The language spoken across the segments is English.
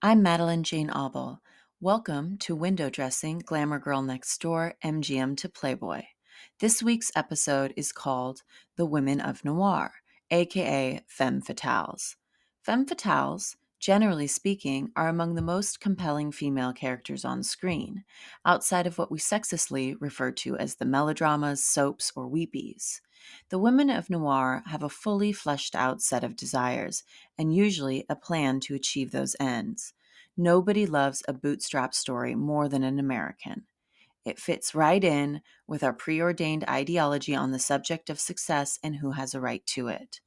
I'm Madeline Jane Auble. Welcome to Window Dressing Glamour Girl Next Door, MGM to Playboy. This week's episode is called The Women of Noir, aka Femme Fatales. Femme Fatales, generally speaking, are among the most compelling female characters on screen, outside of what we sexistly refer to as the melodramas, soaps, or weepies. The women of noir have a fully fleshed out set of desires, and usually a plan to achieve those ends. Nobody loves a bootstrap story more than an American. It fits right in with our preordained ideology on the subject of success and who has a right to it.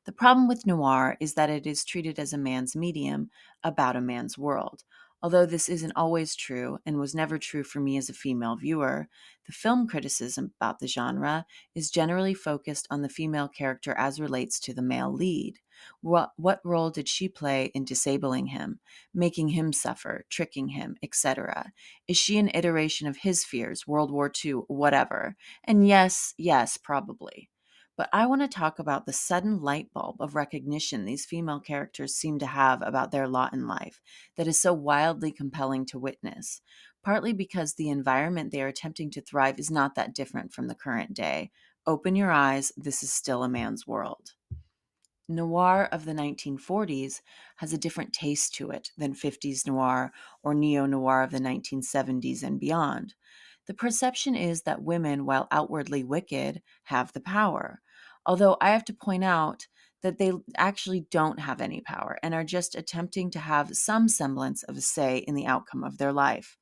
The problem with noir is that it is treated as a man's medium about a man's world. Although this isn't always true and was never true for me as a female viewer, the film criticism about the genre is generally focused on the female character as relates to the male lead. What role did she play in disabling him, making him suffer, tricking him, etc.? Is she an iteration of his fears, World War II, whatever? And yes, probably. But I want to talk about the sudden light bulb of recognition these female characters seem to have about their lot in life that is so wildly compelling to witness, partly because the environment they are attempting to thrive is not that different from the current day. Open your eyes, this is still a man's world. Noir of the 1940s has a different taste to it than 50s noir or neo-noir of the 1970s and beyond. The perception is that women, while outwardly wicked, have the power. Although I have to point out that they actually don't have any power and are just attempting to have some semblance of a say in the outcome of their life.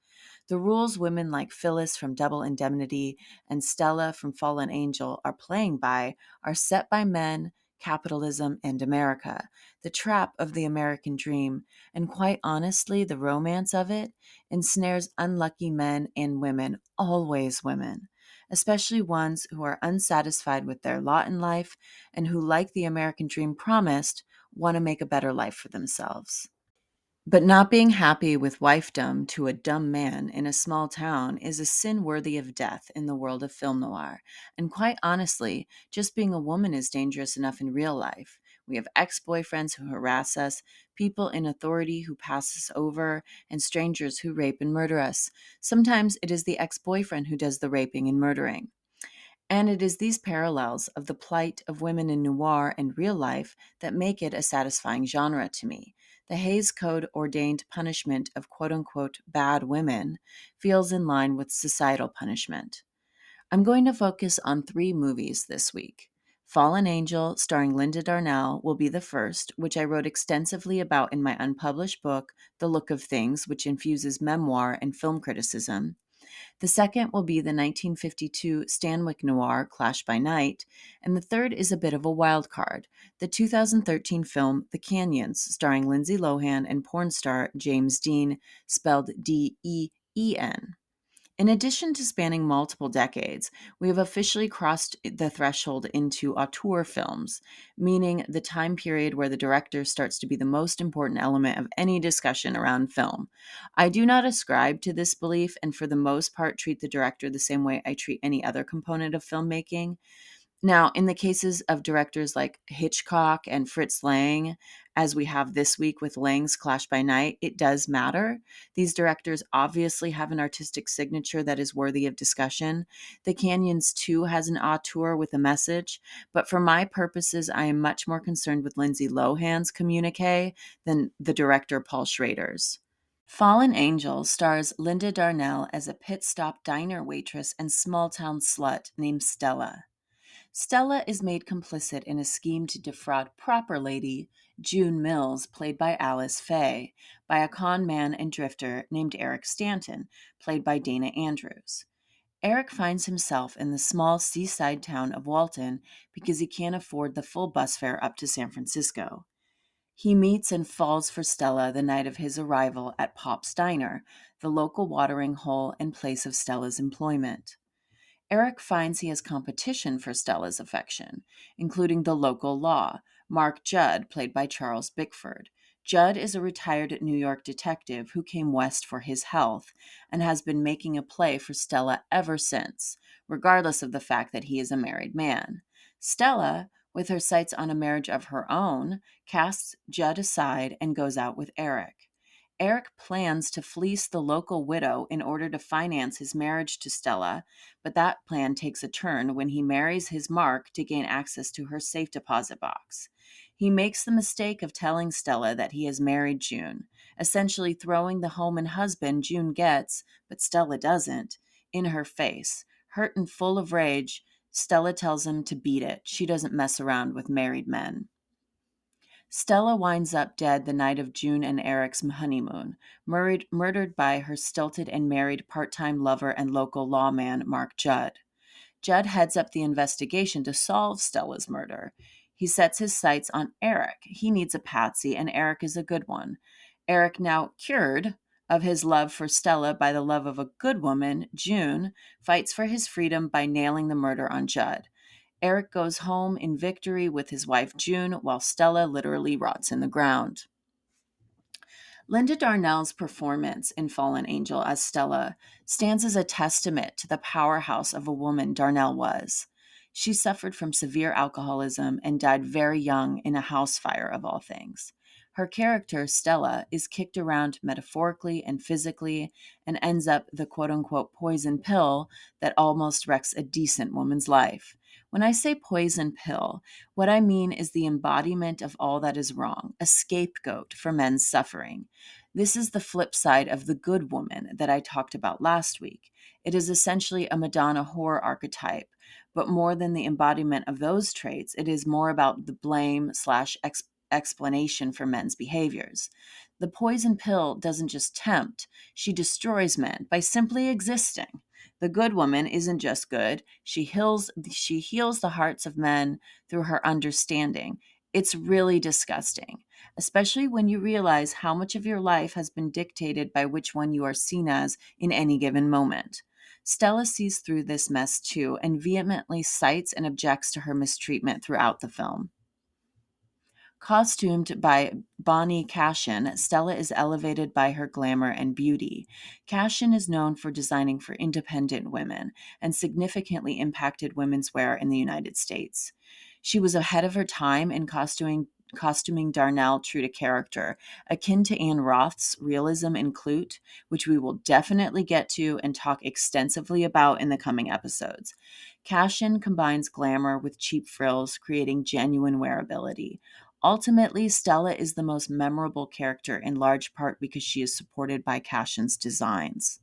The rules women like Phyllis from Double Indemnity and Stella from Fallen Angel are playing by are set by men, capitalism, and America, the trap of the American dream, and quite honestly, the romance of it ensnares unlucky men and women, always women, especially ones who are unsatisfied with their lot in life and who, like the American dream promised, want to make a better life for themselves. But not being happy with wifedom to a dumb man in a small town is a sin worthy of death in the world of film noir. And quite honestly, just being a woman is dangerous enough in real life. We have ex-boyfriends who harass us, people in authority who pass us over, and strangers who rape and murder us. Sometimes it is the ex-boyfriend who does the raping and murdering. And it is these parallels of the plight of women in noir and real life that make it a satisfying genre to me. The Hays Code ordained punishment of quote unquote bad women feels in line with societal punishment. I'm going to focus on 3 movies this week. Fallen Angel, starring Linda Darnell, will be the first, which I wrote extensively about in my unpublished book, The Look of Things, which infuses memoir and film criticism. The second will be the 1952 Stanwyck noir Clash by Night, and the third is a bit of a wild card, the 2013 film The Canyons, starring Lindsay Lohan and porn star James Dean, spelled D-E-E-N. In addition to spanning multiple decades, we have officially crossed the threshold into auteur films, meaning the time period where the director starts to be the most important element of any discussion around film. I do not ascribe to this belief and for the most part treat the director the same way I treat any other component of filmmaking. Now, in the cases of directors like Hitchcock and Fritz Lang, as we have this week with Lang's Clash by Night, it does matter. These directors obviously have an artistic signature that is worthy of discussion. The Canyons, too, has an auteur with a message, but for my purposes, I am much more concerned with Lindsay Lohan's communique than the director Paul Schrader's. Fallen Angel stars Linda Darnell as a pit stop diner waitress and small-town slut named Stella. Stella is made complicit in a scheme to defraud proper lady June Mills, played by Alice Faye, by a con man and drifter named Eric Stanton, played by Dana Andrews. Eric finds himself in the small seaside town of Walton because he can't afford the full bus fare up to San Francisco. He meets and falls for Stella the night of his arrival at Pop's Diner, the local watering hole and place of Stella's employment. Eric finds he has competition for Stella's affection, including the local law, Mark Judd, played by Charles Bickford. Judd is a retired New York detective who came west for his health and has been making a play for Stella ever since, regardless of the fact that he is a married man. Stella, with her sights on a marriage of her own, casts Judd aside and goes out with Eric. Eric plans to fleece the local widow in order to finance his marriage to Stella, but that plan takes a turn when he marries his Mark to gain access to her safe deposit box. He makes the mistake of telling Stella that he has married June, essentially throwing the home and husband June gets, but Stella doesn't, in her face. Hurt and full of rage, Stella tells him to beat it. She doesn't mess around with married men. Stella winds up dead the night of June and Eric's honeymoon, murdered by her stilted and married part-time lover and local lawman, Mark Judd. Judd heads up the investigation to solve Stella's murder. He sets his sights on Eric. He needs a patsy, and Eric is a good one. Eric, now cured of his love for Stella by the love of a good woman, June, fights for his freedom by nailing the murder on Judd. Eric goes home in victory with his wife June, while Stella literally rots in the ground. Linda Darnell's performance in Fallen Angel as Stella stands as a testament to the powerhouse of a woman Darnell was. She suffered from severe alcoholism and died very young in a house fire, of all things. Her character, Stella, is kicked around metaphorically and physically and ends up the quote-unquote poison pill that almost wrecks a decent woman's life. When I say poison pill, what I mean is the embodiment of all that is wrong, a scapegoat for men's suffering. This is the flip side of the good woman that I talked about last week. It is essentially a Madonna whore archetype, but more than the embodiment of those traits, it is more about the blame / explanation for men's behaviors. The poison pill doesn't just tempt, she destroys men by simply existing. The good woman isn't just good, she heals the hearts of men through her understanding. It's really disgusting, especially when you realize how much of your life has been dictated by which one you are seen as in any given moment. Stella sees through this mess too and vehemently cites and objects to her mistreatment throughout the film. Costumed by Bonnie Cashin, Stella is elevated by her glamour and beauty. Cashin is known for designing for independent women and significantly impacted women's wear in the United States. She was ahead of her time in costuming Darnell true to character, akin to Anne Roth's realism in Clute, which we will definitely get to and talk extensively about in the coming episodes. Cashin combines glamour with cheap frills, creating genuine wearability. Ultimately, Stella is the most memorable character in large part because she is supported by Cashin's designs.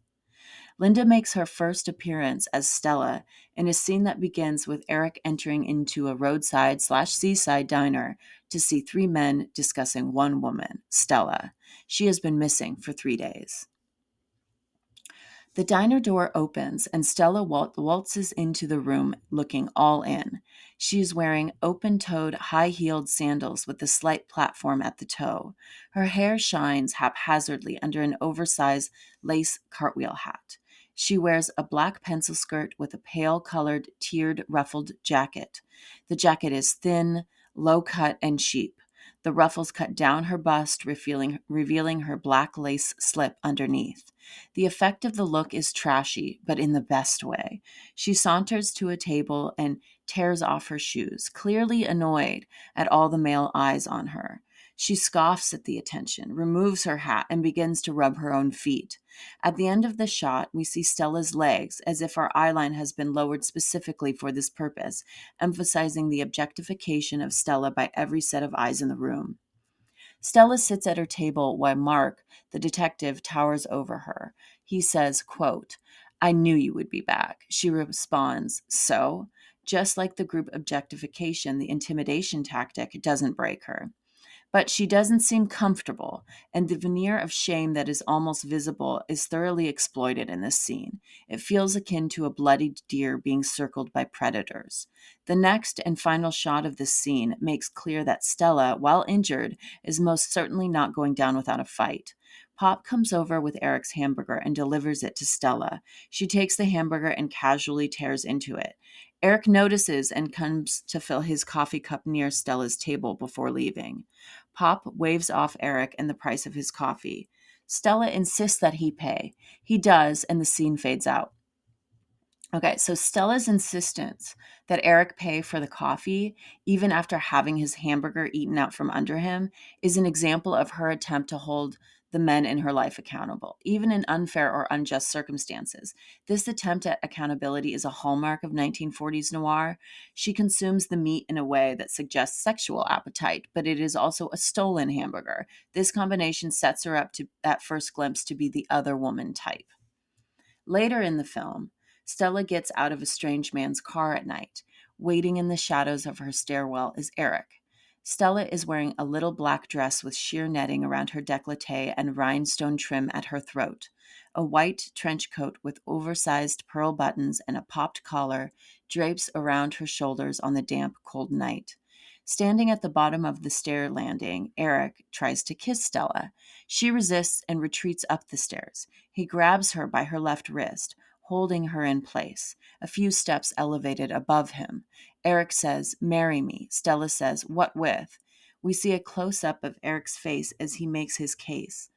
Linda makes her first appearance as Stella in a scene that begins with Eric entering into a roadside / seaside diner to see three men discussing one woman, Stella. She has been missing for 3 days. The diner door opens and Stella waltzes into the room looking all in. She is wearing open-toed, high-heeled sandals with a slight platform at the toe. Her hair shines haphazardly under an oversized lace cartwheel hat. She wears a black pencil skirt with a pale-colored, tiered, ruffled jacket. The jacket is thin, low-cut, and cheap. The ruffles cut down her bust, revealing her black lace slip underneath. The effect of the look is trashy, but in the best way. She saunters to a table and tears off her shoes, clearly annoyed at all the male eyes on her. She scoffs at the attention, removes her hat, and begins to rub her own feet. At the end of the shot, we see Stella's legs, as if our eyeline has been lowered specifically for this purpose, emphasizing the objectification of Stella by every set of eyes in the room. Stella sits at her table while Mark, the detective, towers over her. He says, quote, "I knew you would be back." She responds, "So?" Just like the group objectification, the intimidation tactic doesn't break her. But she doesn't seem comfortable, and the veneer of shame that is almost visible is thoroughly exploited in this scene. It feels akin to a bloodied deer being circled by predators. The next and final shot of this scene makes clear that Stella, while injured, is most certainly not going down without a fight. Pop comes over with Eric's hamburger and delivers it to Stella. She takes the hamburger and casually tears into it. Eric notices and comes to fill his coffee cup near Stella's table before leaving. Pop waves off Eric and the price of his coffee. Stella insists that he pay. He does, and the scene fades out. Okay, so Stella's insistence that Eric pay for the coffee, even after having his hamburger eaten out from under him, is an example of her attempt to hold the men in her life accountable, even in unfair or unjust circumstances. This attempt at accountability is a hallmark of 1940s noir. She consumes the meat in a way that suggests sexual appetite, but it is also a stolen hamburger. This combination sets her up to, at first glimpse, to be the other woman type. Later in the film, Stella gets out of a strange man's car at night. Waiting in the shadows of her stairwell is Eric. Stella is wearing a little black dress with sheer netting around her décolleté and rhinestone trim at her throat. A white trench coat with oversized pearl buttons and a popped collar drapes around her shoulders on the damp, cold night. Standing at the bottom of the stair landing, Eric tries to kiss Stella. She resists and retreats up the stairs. He grabs her by her left wrist, holding her in place, a few steps elevated above him. Eric says, "Marry me." Stella says, "What with?" We see a close-up of Eric's face as he makes his case.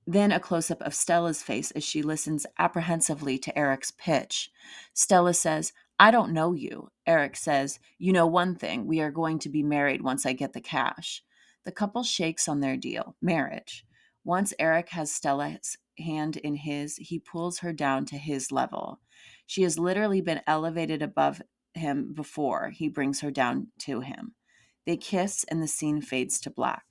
Then a close-up of Stella's face as she listens apprehensively to Eric's pitch. Stella says, "I don't know you." Eric says, "You know one thing, we are going to be married once I get the cash." The couple shakes on their deal, marriage. Once Eric has Stella's hand in his, he pulls her down to his level. She has literally been elevated above him before he brings her down to him. They kiss and the scene fades to black.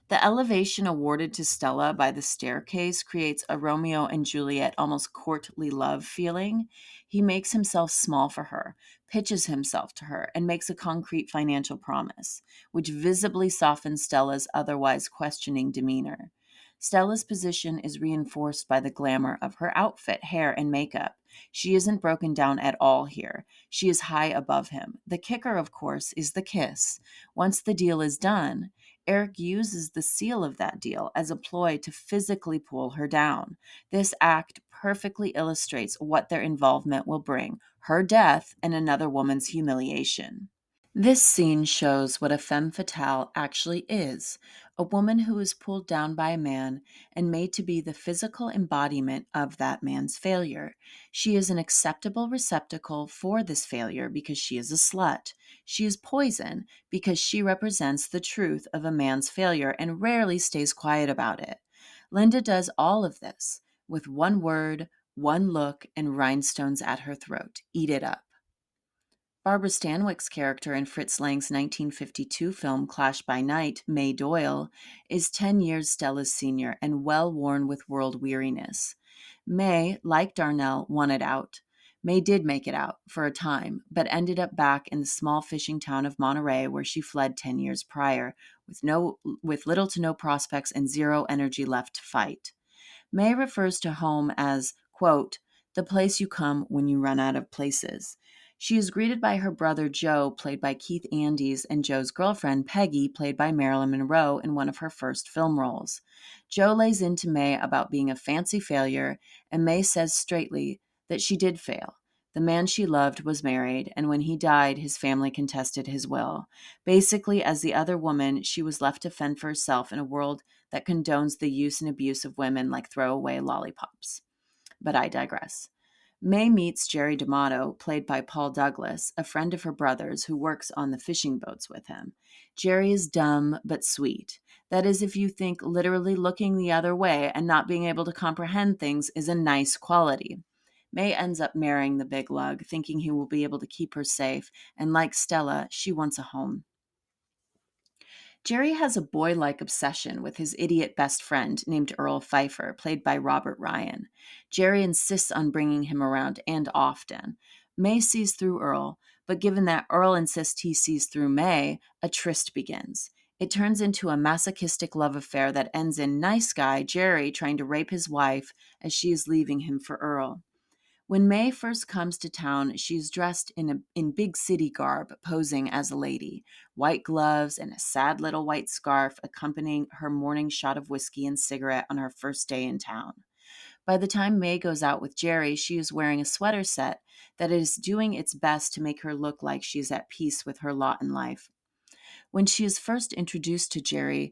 The elevation awarded to Stella by the staircase creates a Romeo and Juliet almost courtly love feeling. He makes himself small for her, pitches himself to her, and makes a concrete financial promise, which visibly softens Stella's otherwise questioning demeanor. Stella's position is reinforced by the glamour of her outfit, hair, and makeup. She isn't broken down at all here. She is high above him. The kicker, of course, is the kiss. Once the deal is done, Eric uses the seal of that deal as a ploy to physically pull her down. This act perfectly illustrates what their involvement will bring: her death and another woman's humiliation. This scene shows what a femme fatale actually is: a woman who is pulled down by a man and made to be the physical embodiment of that man's failure. She is an acceptable receptacle for this failure because she is a slut. She is poison because she represents the truth of a man's failure and rarely stays quiet about it. Linda does all of this with one word, one look, and rhinestones at her throat. Eat it up. Barbara Stanwyck's character in Fritz Lang's 1952 film Clash by Night, May Doyle, is 10 years Stella's senior and well worn with world weariness. May, like Darnell, wanted out. May did make it out for a time, but ended up back in the small fishing town of Monterey where she fled 10 years prior, with little to no prospects and zero energy left to fight. May refers to home as, quote, "the place you come when you run out of places." She is greeted by her brother Joe, played by Keith Andes, and Joe's girlfriend Peggy, played by Marilyn Monroe in one of her first film roles. Joe lays into May about being a fancy failure, and May says straightly that she did fail. The man she loved was married, and when he died, his family contested his will. Basically, as the other woman, she was left to fend for herself in a world that condones the use and abuse of women like throwaway lollipops. But I digress. May meets Jerry D'Amato, played by Paul Douglas, a friend of her brother's who works on the fishing boats with him. Jerry is dumb but sweet. That is, if you think literally looking the other way and not being able to comprehend things is a nice quality. May ends up marrying the big lug, thinking he will be able to keep her safe, and like Stella, she wants a home. Jerry has a boy-like obsession with his idiot best friend named Earl Pfeiffer, played by Robert Ryan. Jerry insists on bringing him around, and often. May sees through Earl, but given that Earl insists he sees through May, a tryst begins. It turns into a masochistic love affair that ends in nice guy Jerry trying to rape his wife as she is leaving him for Earl. When May first comes to town, she's dressed in big city garb, posing as a lady. White gloves and a sad little white scarf accompanying her morning shot of whiskey and cigarette on her first day in town. By the time May goes out with Jerry, she is wearing a sweater set that is doing its best to make her look like she's at peace with her lot in life. When she is first introduced to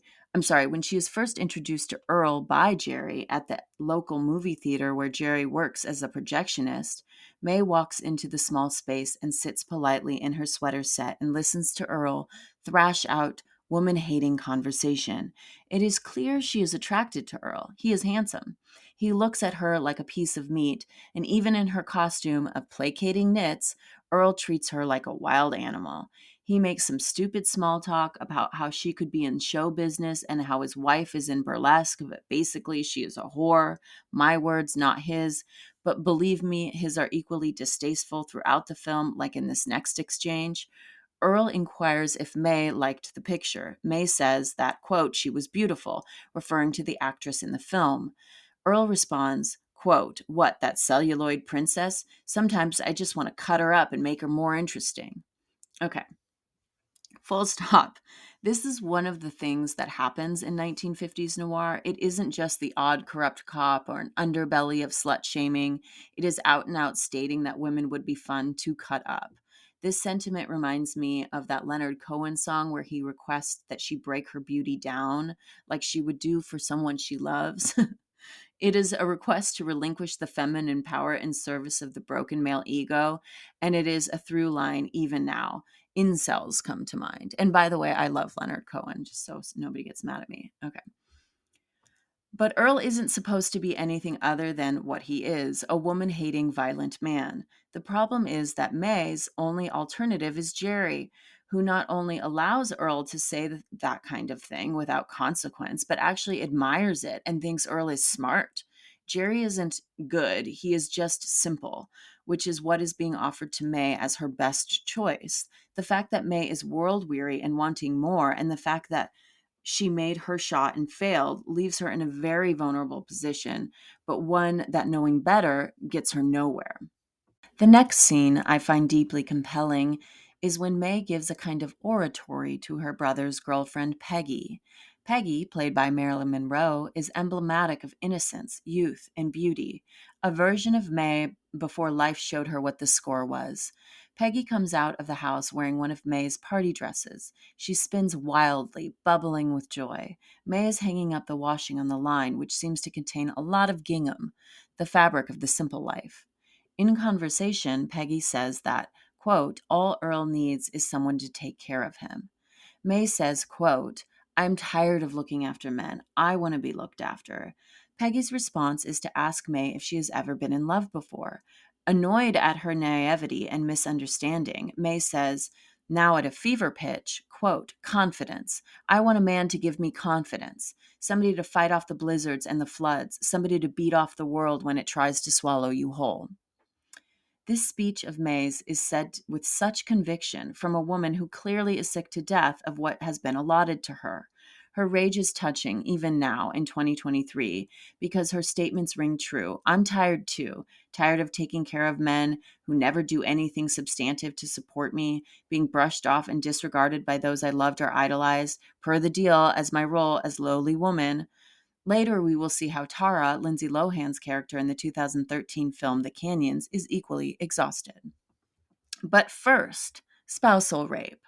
Earl by Jerry at the local movie theater where Jerry works as a projectionist, May walks into the small space and sits politely in her sweater set and listens to Earl thrash out woman-hating conversation. It is clear she is attracted to Earl. He is handsome. He looks at her like a piece of meat, and even in her costume of placating knits, Earl treats her like a wild animal. He makes some stupid small talk about how she could be in show business and how his wife is in burlesque, but basically she is a whore. My words, not his. But believe me, his are equally distasteful throughout the film, like in this next exchange. Earl inquires if May liked the picture. May says that, quote, she was beautiful, referring to the actress in the film. Earl responds, quote, what, that celluloid princess? Sometimes I just want to cut her up and make her more interesting. Okay. Full stop. This is one of the things that happens in 1950s noir. It isn't just the odd corrupt cop or an underbelly of slut shaming. It is out and out stating that women would be fun to cut up. This sentiment reminds me of that Leonard Cohen song where he requests that she break her beauty down like she would do for someone she loves. It is a request to relinquish the feminine power in service of the broken male ego, and it is a through line even now. Incels come to mind. And by the way, I love Leonard Cohen, just so nobody gets mad at me. Okay. But Earl isn't supposed to be anything other than what he is, a woman-hating, violent man. The problem is that May's only alternative is Jerry, who not only allows Earl to say that kind of thing without consequence, but actually admires it and thinks Earl is smart. Jerry isn't good, he is just simple, which is what is being offered to May as her best choice. The fact that May is world-weary and wanting more, and the fact that she made her shot and failed leaves her in a very vulnerable position, but one that knowing better gets her nowhere. The next scene I find deeply compelling is when May gives a kind of oratory to her brother's girlfriend, Peggy. Peggy, played by Marilyn Monroe, is emblematic of innocence, youth, and beauty, a version of May before life showed her what the score was. Peggy comes out of the house wearing one of May's party dresses. She spins wildly, bubbling with joy. May is hanging up the washing on the line, which seems to contain a lot of gingham, the fabric of the simple life. In conversation, Peggy says that, quote, all Earl needs is someone to take care of him. May says, quote, I'm tired of looking after men. I want to be looked after. Peggy's response is to ask May if she has ever been in love before. Annoyed at her naivety and misunderstanding, May says, now at a fever pitch, quote, confidence. I want a man to give me confidence. Somebody to fight off the blizzards and the floods. Somebody to beat off the world when it tries to swallow you whole. This speech of May's is said with such conviction from a woman who clearly is sick to death of what has been allotted to her. Her rage is touching even now in 2023 because her statements ring true. I'm tired too, tired of taking care of men who never do anything substantive to support me, being brushed off and disregarded by those I loved or idolized, per the deal as my role as lowly woman. Later, we will see how Tara, Lindsay Lohan's character in the 2013 film The Canyons, is equally exhausted. But first, spousal rape,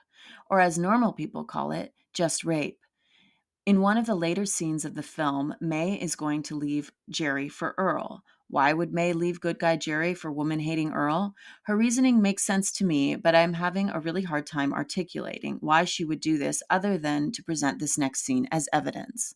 or as normal people call it, just rape. In one of the later scenes of the film, May is going to leave Jerry for Earl. Why would May leave good guy Jerry for woman-hating Earl? Her reasoning makes sense to me, but I'm having a really hard time articulating why she would do this other than to present this next scene as evidence.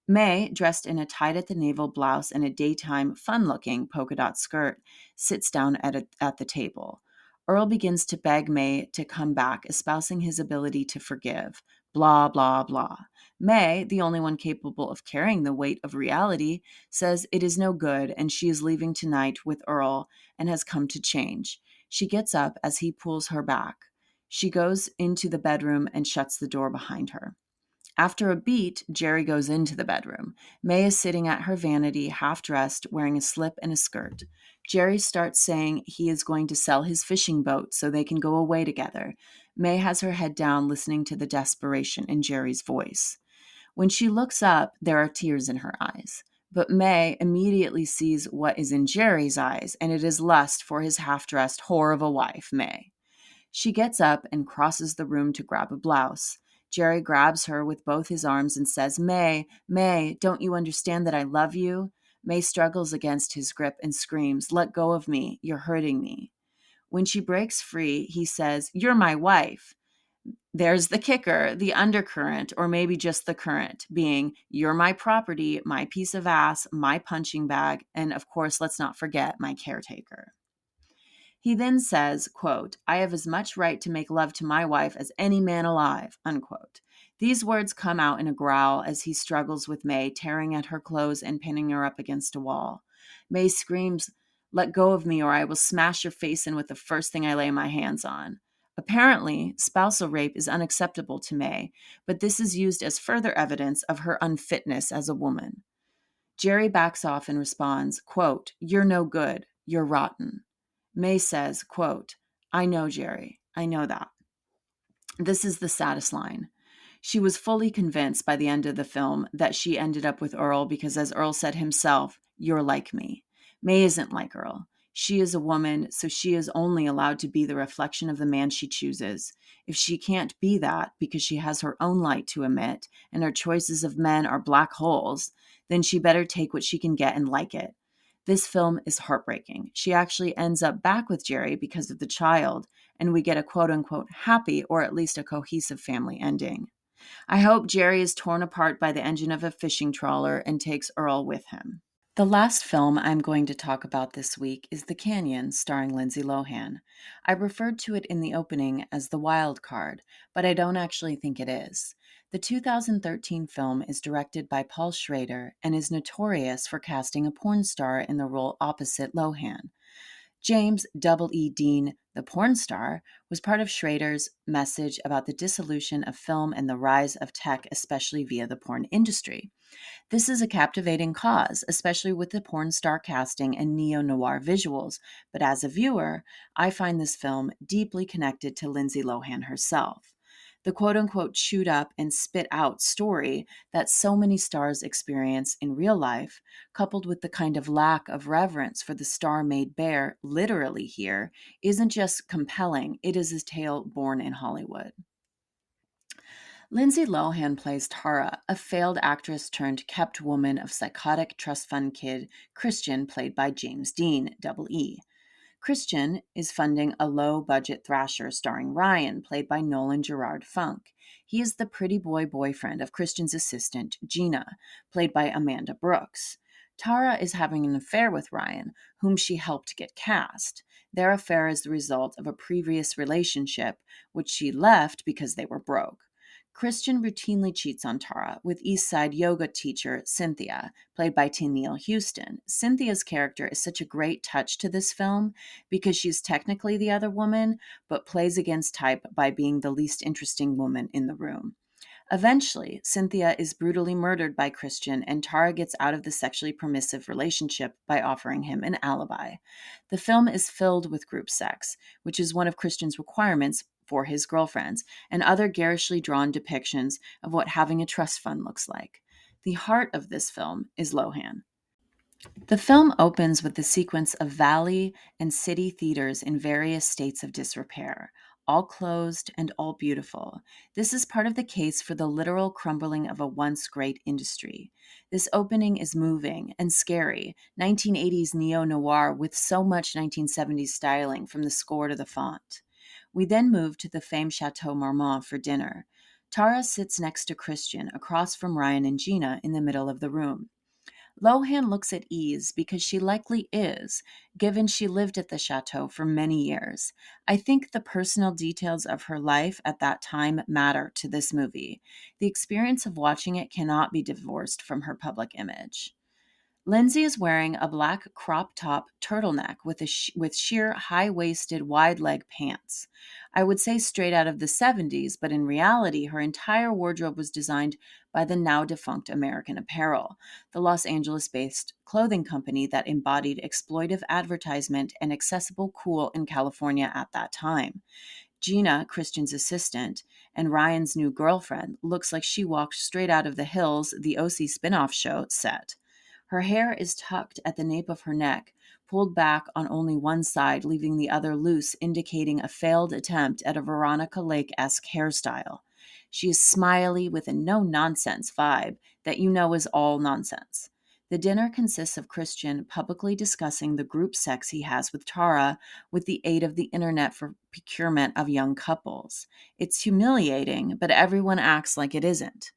May, dressed in a tied-at-the-navel blouse and a daytime, fun-looking polka dot skirt, sits down at the table. Earl begins to beg May to come back, espousing his ability to forgive. Blah, blah, blah. May, the only one capable of carrying the weight of reality, says it is no good and she is leaving tonight with Earl and has come to change. She gets up as he pulls her back. She goes into the bedroom and shuts the door behind her. After a beat, Jerry goes into the bedroom. May is sitting at her vanity, half-dressed, wearing a slip and a skirt. Jerry starts saying he is going to sell his fishing boat so they can go away together. May has her head down, listening to the desperation in Jerry's voice. When she looks up, there are tears in her eyes. But May immediately sees what is in Jerry's eyes, and it is lust for his half-dressed whore of a wife, May. She gets up and crosses the room to grab a blouse. Jerry grabs her with both his arms and says, May, don't you understand that I love you? May struggles against his grip and screams, let go of me, you're hurting me. When she breaks free, he says, you're my wife. There's the kicker, the undercurrent, or maybe just the current, being you're my property, my piece of ass, my punching bag, and of course, let's not forget my caretaker. He then says, quote, I have as much right to make love to my wife as any man alive, unquote. These words come out in a growl as he struggles with May, tearing at her clothes and pinning her up against a wall. May screams, let go of me or I will smash your face in with the first thing I lay my hands on. Apparently, spousal rape is unacceptable to May, but this is used as further evidence of her unfitness as a woman. Jerry backs off and responds, quote, you're no good, you're rotten. May says, quote, I know, Jerry, I know that. This is the saddest line. She was fully convinced by the end of the film that she ended up with Earl because, as Earl said himself, you're like me. May isn't like Earl. She is a woman, so she is only allowed to be the reflection of the man she chooses. If she can't be that because she has her own light to emit and her choices of men are black holes, then she better take what she can get and like it. This film is heartbreaking. She actually ends up back with Jerry because of the child, and we get a quote-unquote happy or at least a cohesive family ending. I hope Jerry is torn apart by the engine of a fishing trawler and takes Earl with him. The last film I'm going to talk about this week is The Canyon, starring Lindsay Lohan. I referred to it in the opening as The Wild Card, but I don't actually think it is. The 2013 film is directed by Paul Schrader and is notorious for casting a porn star in the role opposite Lohan. James E. Dean, the porn star, was part of Schrader's message about the dissolution of film and the rise of tech, especially via the porn industry. This is a captivating cause, especially with the porn star casting and neo-noir visuals, but as a viewer, I find this film deeply connected to Lindsay Lohan herself. The quote-unquote chewed up and spit out story that so many stars experience in real life, coupled with the kind of lack of reverence for the star made bare, literally here, isn't just compelling, it is a tale born in Hollywood. Lindsay Lohan plays Tara, a failed actress turned kept woman of psychotic trust fund kid Christian, played by James Dean, E. Christian is funding a low-budget thrasher starring Ryan, played by Nolan Gerard Funk. He is the pretty boy boyfriend of Christian's assistant, Gina, played by Amanda Brooks. Tara is having an affair with Ryan, whom she helped get cast. Their affair is the result of a previous relationship, which she left because they were broke. Christian routinely cheats on Tara with East Side yoga teacher Cynthia, played by Tenille Houston. Cynthia's character is such a great touch to this film because she's technically the other woman, but plays against type by being the least interesting woman in the room. Eventually, Cynthia is brutally murdered by Christian, and Tara gets out of the sexually permissive relationship by offering him an alibi. The film is filled with group sex, which is one of Christian's requirements for his girlfriends, and other garishly drawn depictions of what having a trust fund looks like. The heart of this film is Lohan. The film opens with the sequence of valley and city theaters in various states of disrepair, all closed and all beautiful. This is part of the case for the literal crumbling of a once great industry. This opening is moving and scary, 1980s neo-noir with so much 1970s styling from the score to the font. We then move to the famed Chateau Marmont for dinner. Tara sits next to Christian, across from Ryan and Gina, in the middle of the room. Lohan looks at ease because she likely is, given she lived at the chateau for many years. I think the personal details of her life at that time matter to this movie. The experience of watching it cannot be divorced from her public image. Lindsay is wearing a black crop top turtleneck with sheer high-waisted wide-leg pants. I would say straight out of the 70s, but in reality, her entire wardrobe was designed by the now-defunct American Apparel, the Los Angeles-based clothing company that embodied exploitive advertisement and accessible cool in California at that time. Gina, Christian's assistant, and Ryan's new girlfriend, looks like she walked straight out of The Hills, the OC spin-off show, set. Her hair is tucked at the nape of her neck, pulled back on only one side, leaving the other loose, indicating a failed attempt at a Veronica Lake-esque hairstyle. She is smiley with a no-nonsense vibe that you know is all nonsense. The dinner consists of Christian publicly discussing the group sex he has with Tara with the aid of the internet for procurement of young couples. It's humiliating, but everyone acts like it isn't.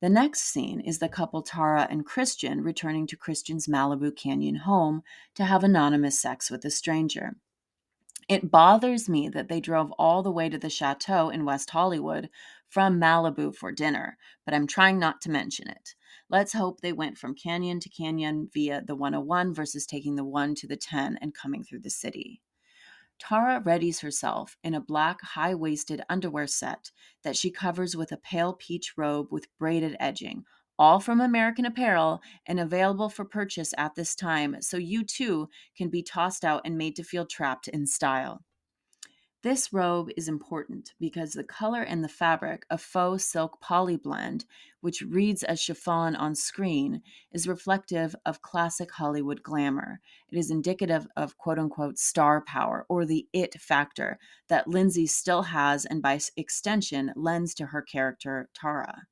The next scene is the couple Tara and Christian returning to Christian's Malibu Canyon home to have anonymous sex with a stranger. It bothers me that they drove all the way to the chateau in West Hollywood from Malibu for dinner, but I'm trying not to mention it. Let's hope they went from canyon to canyon via the 101 versus taking the 1 to the 10 and coming through the city. Tara readies herself in a black high-waisted underwear set that she covers with a pale peach robe with braided edging, all from American Apparel and available for purchase at this time, so you too can be tossed out and made to feel trapped in style. This robe is important because the color and the fabric, a faux silk poly blend, which reads as chiffon on screen, is reflective of classic Hollywood glamour. It is indicative of quote unquote star power or the it factor that Lindsay still has and by extension lends to her character Tara.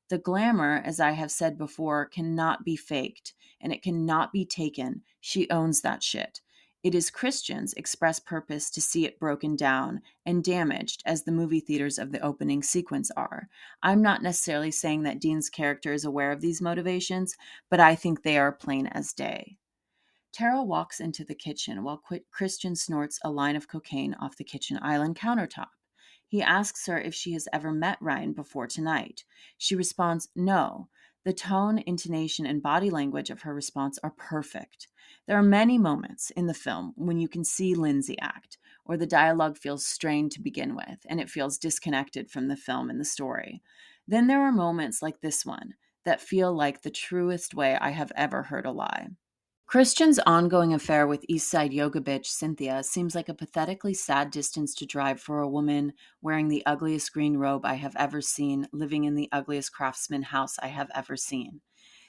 The glamour, as I have said before, cannot be faked and it cannot be taken. She owns that shit. It is Christian's express purpose to see it broken down and damaged as the movie theaters of the opening sequence are. I'm not necessarily saying that Dean's character is aware of these motivations, but I think they are plain as day. Tara walks into the kitchen while Christian snorts a line of cocaine off the kitchen island countertop. He asks her if she has ever met Ryan before tonight. She responds, no. The tone, intonation, and body language of her response are perfect. There are many moments in the film when you can see Lindsay act, or the dialogue feels strained to begin with, and it feels disconnected from the film and the story. Then there are moments like this one that feel like the truest way I have ever heard a lie. Christian's ongoing affair with East Side yoga bitch Cynthia seems like a pathetically sad distance to drive for a woman wearing the ugliest green robe I have ever seen, living in the ugliest craftsman house I have ever seen.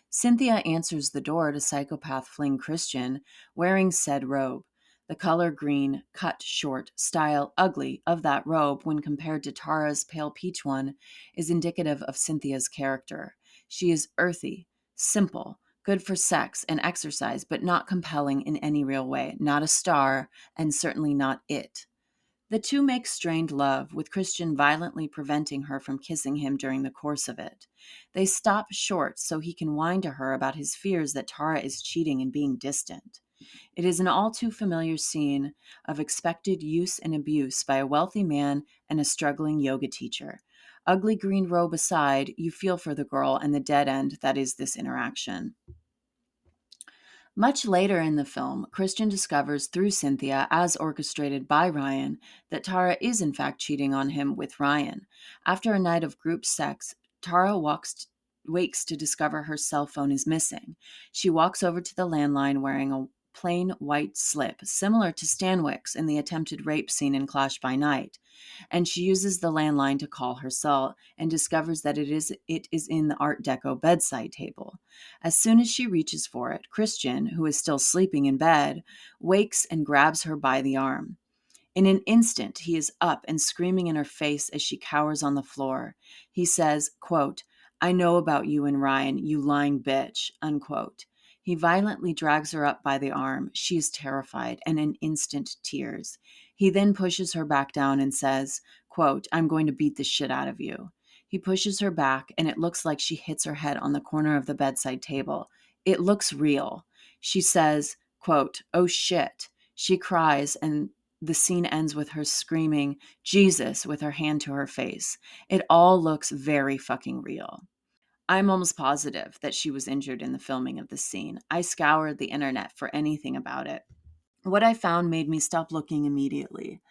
Cynthia answers the door to psychopath fling Christian, wearing said robe. The color green, cut short, style ugly of that robe when compared to Tara's pale peach one is indicative of Cynthia's character. She is earthy, simple, good for sex and exercise, but not compelling in any real way, not a star, and certainly not it. The two make strained love, with Christian violently preventing her from kissing him during the course of it. They stop short so he can whine to her about his fears that Tara is cheating and being distant. It is an all too familiar scene of expected use and abuse by a wealthy man and a struggling yoga teacher. Ugly green robe aside, you feel for the girl and the dead end that is this interaction. Much later in the film, Christian discovers through Cynthia, as orchestrated by Ryan, that Tara is in fact cheating on him with Ryan. After a night of group sex, Tara wakes to discover her cell phone is missing. She walks over to the landline wearing a plain white slip, similar to Stanwyck's in the attempted rape scene in Clash by Night, and she uses the landline to call her cell and discovers that it is in the Art Deco bedside table. As soon as she reaches for it, Christian, who is still sleeping in bed, wakes and grabs her by the arm. In an instant, he is up and screaming in her face as she cowers on the floor. He says, quote, "I know about you and Ryan, you lying bitch," unquote. He violently drags her up by the arm. She is terrified and in instant tears. He then pushes her back down and says, quote, "I'm going to beat the shit out of you." He pushes her back, and it looks like she hits her head on the corner of the bedside table. It looks real. She says, quote, "Oh shit." She cries, and the scene ends with her screaming, "Jesus," with her hand to her face. It all looks very fucking real. I'm almost positive that she was injured in the filming of this scene. I scoured the internet for anything about it. What I found made me stop looking immediately.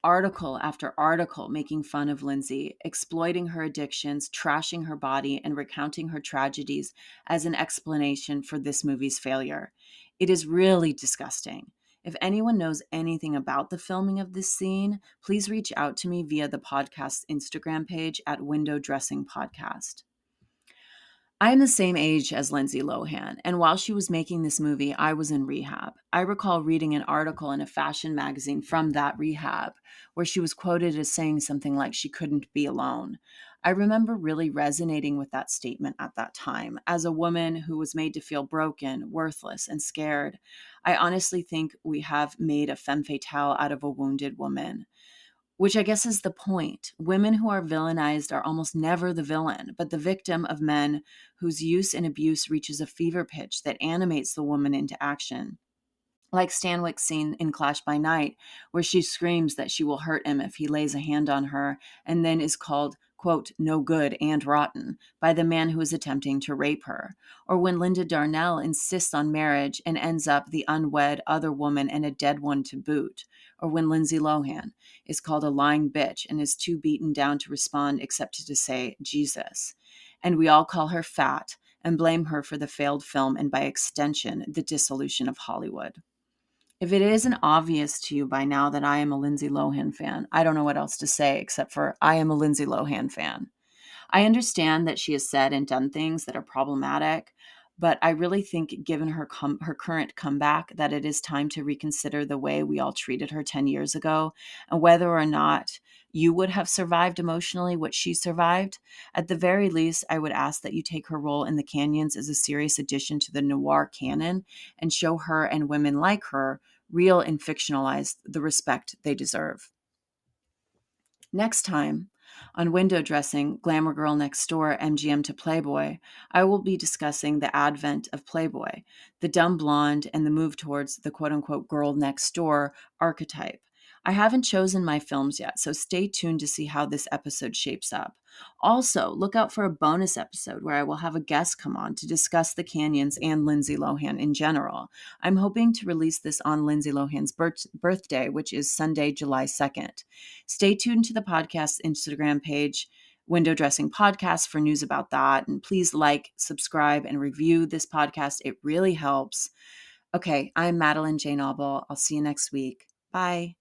Article after article making fun of Lindsay, exploiting her addictions, trashing her body, and recounting her tragedies as an explanation for this movie's failure. It is really disgusting. If anyone knows anything about the filming of this scene, please reach out to me via the podcast's Instagram page at Window Dressing Podcast. I am the same age as Lindsay Lohan, and while she was making this movie, I was in rehab. I recall reading an article in a fashion magazine from that rehab where she was quoted as saying something like she couldn't be alone. I remember really resonating with that statement at that time. As a woman who was made to feel broken, worthless, and scared, I honestly think we have made a femme fatale out of a wounded woman. Which I guess is the point. Women who are villainized are almost never the villain, but the victim of men whose use and abuse reaches a fever pitch that animates the woman into action. Like Stanwyck's scene in Clash by Night, where she screams that she will hurt him if he lays a hand on her, and then is called, quote, no good and rotten by the man who is attempting to rape her. Or when Linda Darnell insists on marriage and ends up the unwed other woman and a dead one to boot. Or when Lindsay Lohan is called a lying bitch and is too beaten down to respond except to say Jesus. And we all call her fat and blame her for the failed film and by extension, the dissolution of Hollywood. If it isn't obvious to you by now that I am a Lindsay Lohan fan, I don't know what else to say except for I am a Lindsay Lohan fan. I understand that she has said and done things that are problematic, but I really think given her current comeback that it is time to reconsider the way we all treated her 10 years ago and whether or not you would have survived emotionally what she survived. At the very least, I would ask that you take her role in the Canyons as a serious addition to the noir canon and show her and women like her, real and fictionalized, the respect they deserve. Next time, on Window Dressing, Glamour Girl Next Door, MGM to Playboy, I will be discussing the advent of Playboy, the dumb blonde, and the move towards the quote-unquote girl next door archetype. I haven't chosen my films yet, so stay tuned to see how this episode shapes up. Also, look out for a bonus episode where I will have a guest come on to discuss the Canyons and Lindsay Lohan in general. I'm hoping to release this on Lindsay Lohan's birthday, which is Sunday, July 2nd. Stay tuned to the podcast's Instagram page, Window Dressing Podcast, for news about that. And please like, subscribe, and review this podcast. It really helps. Okay, I'm Madeline Jane Auble. I'll see you next week. Bye.